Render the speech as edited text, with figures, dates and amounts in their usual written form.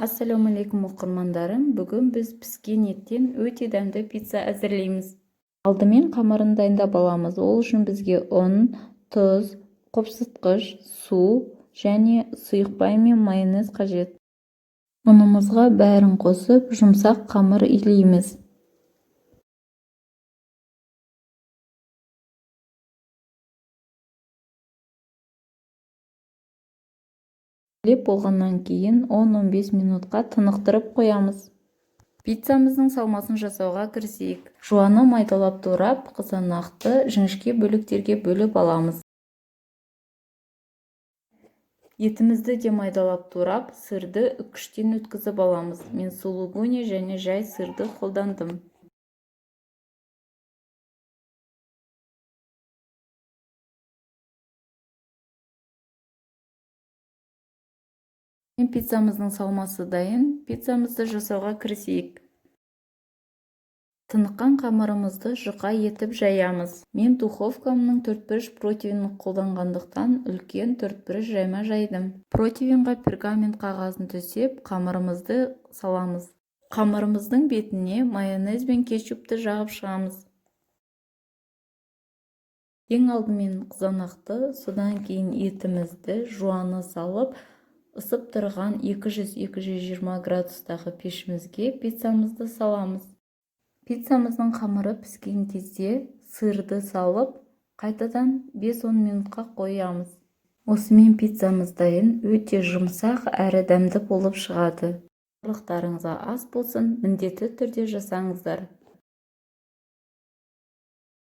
Ассалаумалейкум оқырмандарым, бүгін біз піскен еттен өте дәмді пицца әзірлейміз. Алдымен қамырын дайындап аламыз. Ол үшін бізге ұн, тұз, қопсытқыш, су және сұйық май мен майонез қажет. Ұнымызға бәрін қосып, жұмсақ қамыр илейміз. Илеп болғаннан кейін 10-15 минутқа тынықтырып қоямыз. Пиццамыздың салмасын жасауға кірісейік. Жуаны майдалап турап, қызанақты жіңішке бөліктерге бөліп аламыз. Етімізді де майдалап турап, сырды үккіштен өткізіп аламыз. Мен сулугуни және жай сырды қолдандым. Пиццамыздың салмасы дайын. Пиццамызды жасауға кірісейік. Тыныққан қамырымызды жұқа етіп жаямыз. Мен духовкамның 4-1 противенін қолданғандықтан үлкен 4-1 жайма жайдым. Противенға пергамент қағазын төсеп, қамырымызды саламыз. Қамырымыздың бетіне майонез бен кетчупты жағып шығамыз. Ең алдымен қызанақты, содан кейін етімізді жуаны салып, ысып тұрған 200-220 градустағы пешімізге пиццамызды саламыз. Пиццамыздың қамыры піскен кезде сырды салып, қайтадан 5-10 минутқа қоямыз. Осымен пиццамыз дайын, өте жұмсақ әрі дәмді болып шығады. Барлықтарыңызға ас болсын, міндетті түрде жасаңыздар.